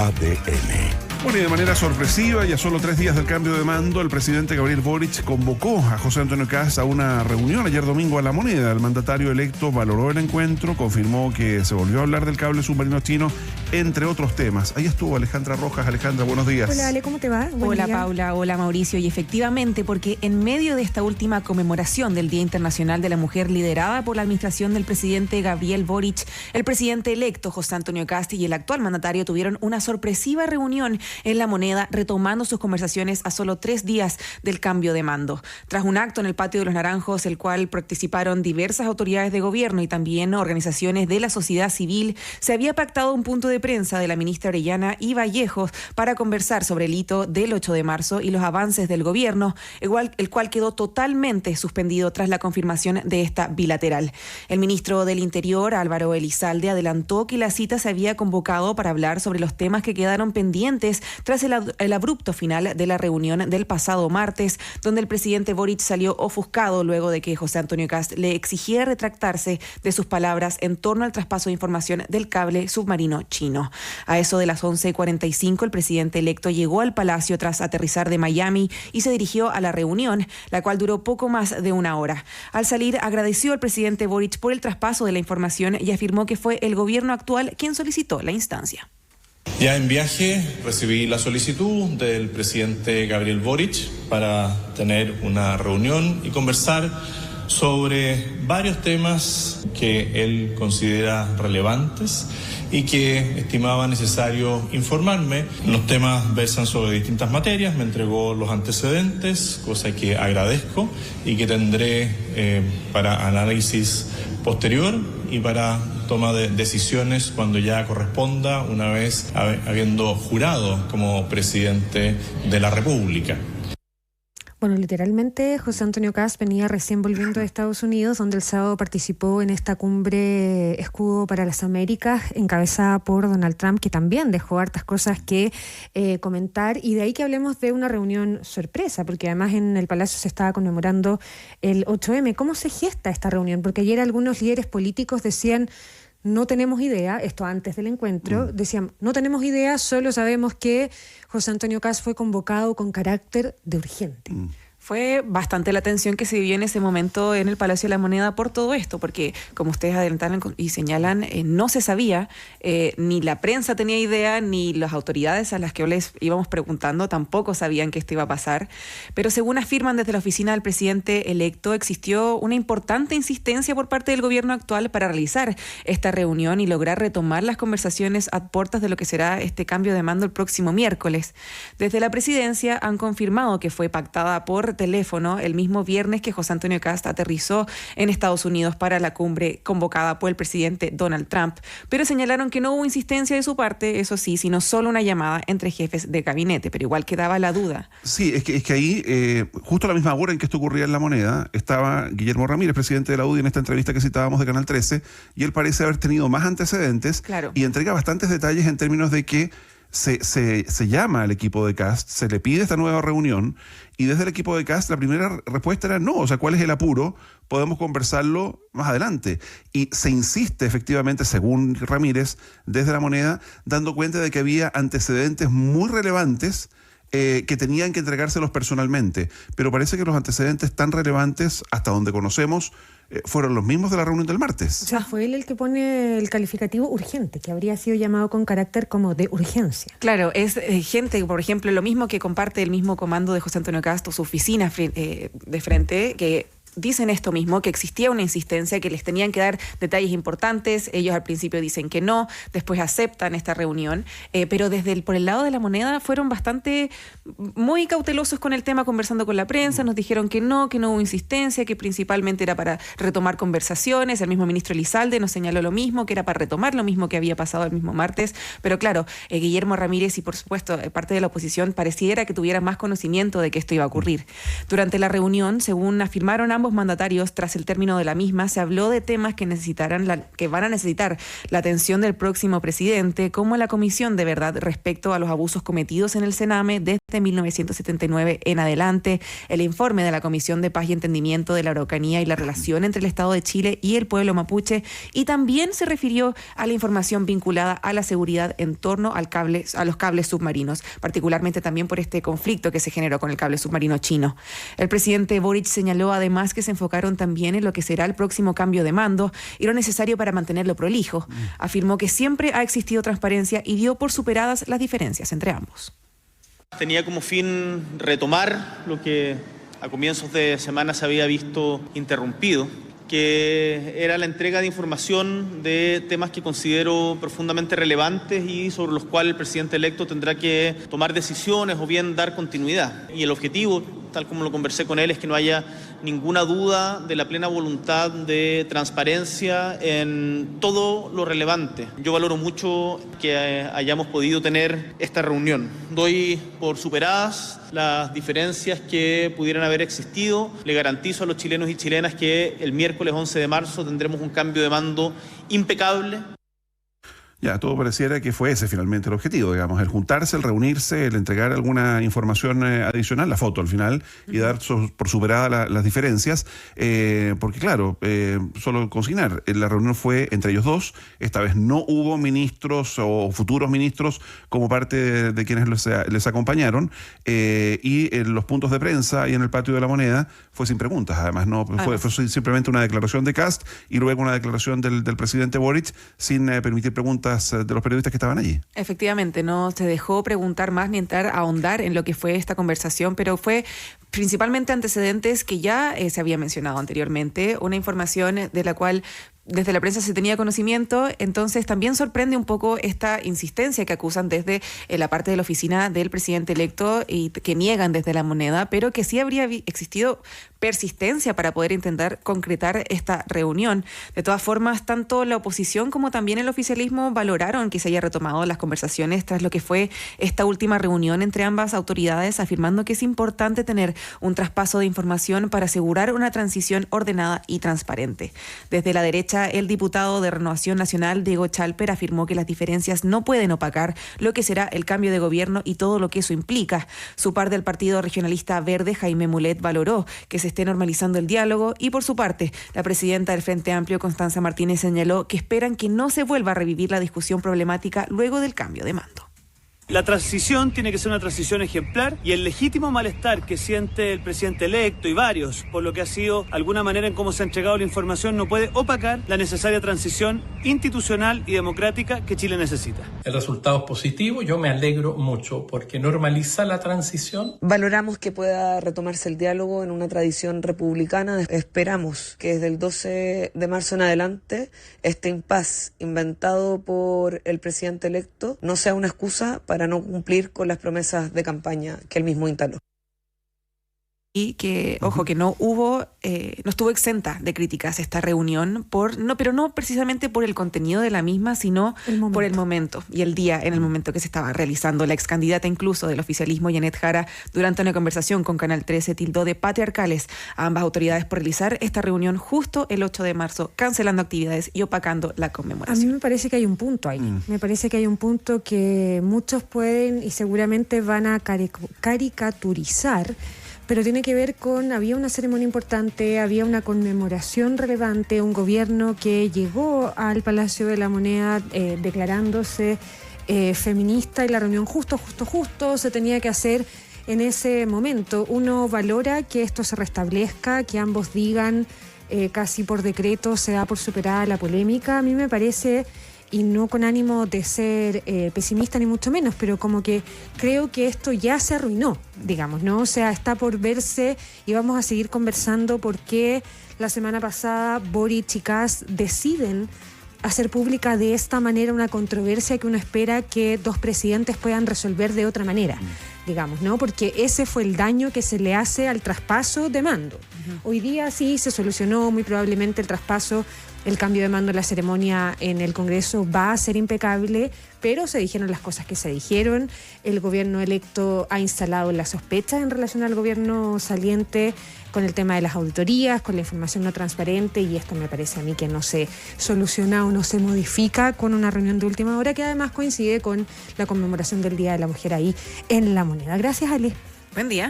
ADN. Bueno, y de manera sorpresiva, y a solo 3 días del cambio de mando, el presidente Gabriel Boric convocó a José Antonio Kast a una reunión ayer domingo a La Moneda. El mandatario electo valoró el encuentro, confirmó que se volvió a hablar del cable submarino chino, entre otros temas. Ahí estuvo Alejandra Rojas. Alejandra, buenos días. Hola, Ale, ¿cómo te va? Hola, Paula. Hola, Mauricio. Y efectivamente, porque en medio de esta última conmemoración del Día Internacional de la Mujer, liderada por la administración del presidente Gabriel Boric, el presidente electo José Antonio Kast y el actual mandatario tuvieron una sorpresiva reunión en La Moneda, retomando sus conversaciones a solo 3 días del cambio de mando. Tras un acto en el Patio de los Naranjos, el cual participaron diversas autoridades de gobierno y también organizaciones de la sociedad civil, se había pactado un punto de prensa de la ministra Orellana y Vallejos para conversar sobre el hito del 8 de marzo y los avances del gobierno, el cual quedó totalmente suspendido tras la confirmación de esta bilateral. El ministro del Interior, Álvaro Elizalde, adelantó que la cita se había convocado para hablar sobre los temas que quedaron pendientes tras el abrupto final de la reunión del pasado martes, donde el presidente Boric salió ofuscado luego de que José Antonio Kast le exigiera retractarse de sus palabras en torno al traspaso de información del cable submarino chino. A eso de las 11:45, el presidente electo llegó al Palacio tras aterrizar de Miami y se dirigió a la reunión, la cual duró poco más de 1 hora. Al salir, agradeció al presidente Boric por el traspaso de la información y afirmó que fue el gobierno actual quien solicitó la instancia. Ya en viaje recibí la solicitud del presidente Gabriel Boric para tener una reunión y conversar sobre varios temas que él considera relevantes y que estimaba necesario informarme. Los temas versan sobre distintas materias, me entregó los antecedentes, cosa que agradezco y que tendré para análisis posterior y para toma de decisiones cuando ya corresponda, una vez habiendo jurado como presidente de la República. Bueno, literalmente José Antonio Kast venía recién volviendo de Estados Unidos, donde el sábado participó en esta cumbre Escudo para las Américas, encabezada por Donald Trump, que también dejó hartas cosas que comentar, y de ahí que hablemos de una reunión sorpresa, porque además en el Palacio se estaba conmemorando el 8M. ¿Cómo se gesta esta reunión? Porque ayer algunos líderes políticos decían: no tenemos idea, esto antes del encuentro, decían, no tenemos idea, solo sabemos que José Antonio Kast fue convocado con carácter de urgente. Fue bastante la tensión que se vivió en ese momento en el Palacio de la Moneda por todo esto, porque como ustedes adelantaron y señalan, no se sabía, ni la prensa tenía idea, ni las autoridades a las que les íbamos preguntando tampoco sabían que esto iba a pasar. Pero según afirman desde la oficina del presidente electo, existió una importante insistencia por parte del gobierno actual para realizar esta reunión y lograr retomar las conversaciones a puertas de lo que será este cambio de mando el próximo miércoles. Desde la presidencia han confirmado que fue pactada por teléfono el mismo viernes que José Antonio Kast aterrizó en Estados Unidos para la cumbre convocada por el presidente Donald Trump, pero señalaron que no hubo insistencia de su parte, eso sí, sino solo una llamada entre jefes de gabinete, pero igual quedaba la duda. Sí, es que ahí, justo a la misma hora en que esto ocurría en La Moneda, estaba Guillermo Ramírez, presidente de la UDI, en esta entrevista que citábamos de Canal 13, y él parece haber tenido más antecedentes, claro, y entrega bastantes detalles en términos de que se llama al equipo de Kast, se le pide esta nueva reunión, y desde el equipo de Kast la primera respuesta era no, o sea, ¿cuál es el apuro? Podemos conversarlo más adelante. Y se insiste efectivamente, según Ramírez, desde La Moneda, dando cuenta de que había antecedentes muy relevantes que tenían que entregárselos personalmente. Pero parece que los antecedentes tan relevantes, hasta donde conocemos, fueron los mismos de la reunión del martes. O sea, fue él el que pone el calificativo urgente, que habría sido llamado con carácter como de urgencia. Claro, es gente, por ejemplo, lo mismo que comparte el mismo comando de José Antonio Kast o su oficina de frente, que dicen esto mismo, que existía una insistencia, que les tenían que dar detalles importantes. Ellos al principio dicen que no, después aceptan esta reunión, pero por el lado de La Moneda fueron muy cautelosos con el tema, conversando con la prensa. Nos dijeron que no hubo insistencia, que principalmente era para retomar conversaciones. El mismo ministro Elizalde nos señaló lo mismo, que era para retomar lo mismo que había pasado el mismo martes, pero claro, Guillermo Ramírez y por supuesto parte de la oposición pareciera que tuviera más conocimiento de que esto iba a ocurrir. Durante la reunión, según afirmaron ambos mandatarios, tras el término de la misma, se habló de temas que van a necesitar la atención del próximo presidente, como la Comisión de Verdad respecto a los abusos cometidos en el Sename desde 1979 en adelante, el informe de la Comisión de Paz y Entendimiento de la Araucanía y la relación entre el Estado de Chile y el pueblo mapuche, y también se refirió a la información vinculada a la seguridad en torno a los cables submarinos, particularmente también por este conflicto que se generó con el cable submarino chino. El presidente Boric señaló además que se enfocaron también en lo que será el próximo cambio de mando y lo necesario para mantenerlo prolijo. Afirmó que siempre ha existido transparencia y dio por superadas las diferencias entre ambos. Tenía como fin retomar lo que a comienzos de semana se había visto interrumpido, que era la entrega de información de temas que considero profundamente relevantes y sobre los cuales el presidente electo tendrá que tomar decisiones o bien dar continuidad. Y el objetivo, tal como lo conversé con él, es que no haya ninguna duda de la plena voluntad de transparencia en todo lo relevante. Yo valoro mucho que hayamos podido tener esta reunión. Doy por superadas las diferencias que pudieran haber existido. Le garantizo a los chilenos y chilenas que el miércoles 11 de marzo tendremos un cambio de mando impecable. Ya, todo pareciera que fue ese finalmente el objetivo, digamos, el juntarse, el reunirse, el entregar alguna información adicional, la foto al final, y dar por superadas las diferencias, porque claro, solo consignar, la reunión fue entre ellos dos, esta vez no hubo ministros o futuros ministros como parte de quienes les acompañaron, y en los puntos de prensa y en el patio de la Moneda fue sin preguntas, además, no fue simplemente una declaración de Kast y luego una declaración del presidente Boric sin permitir preguntas de los periodistas que estaban allí. Efectivamente, no se dejó preguntar más ni entrar a ahondar en lo que fue esta conversación, pero fue principalmente antecedentes que ya se había mencionado anteriormente, una información de la cual desde la prensa se tenía conocimiento, entonces también sorprende un poco esta insistencia que acusan desde la parte de la oficina del presidente electo y que niegan desde la Moneda, pero que sí habría existido persistencia para poder intentar concretar esta reunión. De todas formas, tanto la oposición como también el oficialismo valoraron que se haya retomado las conversaciones tras lo que fue esta última reunión entre ambas autoridades, afirmando que es importante tener un traspaso de información para asegurar una transición ordenada y transparente. Desde la derecha, el diputado de Renovación Nacional, Diego Chalper, afirmó que las diferencias no pueden opacar lo que será el cambio de gobierno y todo lo que eso implica. Su par del Partido Regionalista Verde, Jaime Mulet, valoró que se esté normalizando el diálogo y, por su parte, la presidenta del Frente Amplio, Constanza Martínez, señaló que esperan que no se vuelva a revivir la discusión problemática luego del cambio de mando. La transición tiene que ser una transición ejemplar y el legítimo malestar que siente el presidente electo y varios por lo que ha sido alguna manera en cómo se ha entregado la información no puede opacar la necesaria transición institucional y democrática que Chile necesita. El resultado es positivo, yo me alegro mucho porque normaliza la transición. Valoramos que pueda retomarse el diálogo en una tradición republicana. Esperamos que desde el 12 de marzo en adelante este impas inventado por el presidente electo no sea una excusa para no cumplir con las promesas de campaña que él mismo instaló. Y que, ojo, que no estuvo exenta de críticas esta reunión, pero no precisamente por el contenido de la misma, sino por el momento y el día en el momento que se estaba realizando. La ex candidata incluso del oficialismo, Janet Jara, durante una conversación con Canal 13, tildó de patriarcales a ambas autoridades por realizar esta reunión justo el 8 de marzo, cancelando actividades y opacando la conmemoración. A mí me parece que hay un punto ahí. Me parece que hay un punto que muchos pueden y seguramente van a caricaturizar, pero tiene que ver con, había una ceremonia importante, había una conmemoración relevante, un gobierno que llegó al Palacio de la Moneda declarándose feminista y la reunión justo se tenía que hacer en ese momento. Uno valora que esto se restablezca, que ambos digan casi por decreto se da por superada la polémica. A mí me parece, y no con ánimo de ser pesimista ni mucho menos, pero como que creo que esto ya se arruinó, digamos, ¿no? O sea, está por verse y vamos a seguir conversando por qué la semana pasada Boric y Kast deciden hacer pública de esta manera una controversia que uno espera que dos presidentes puedan resolver de otra manera, digamos, ¿no? Porque ese fue el daño que se le hace al traspaso de mando. Hoy día sí se solucionó, muy probablemente el traspaso el cambio de mando de la ceremonia en el Congreso va a ser impecable, pero se dijeron las cosas que se dijeron. El gobierno electo ha instalado las sospechas en relación al gobierno saliente con el tema de las auditorías, con la información no transparente, y esto me parece a mí que no se soluciona o no se modifica con una reunión de última hora que además coincide con la conmemoración del Día de la Mujer ahí en La Moneda. Gracias, Ale. Buen día.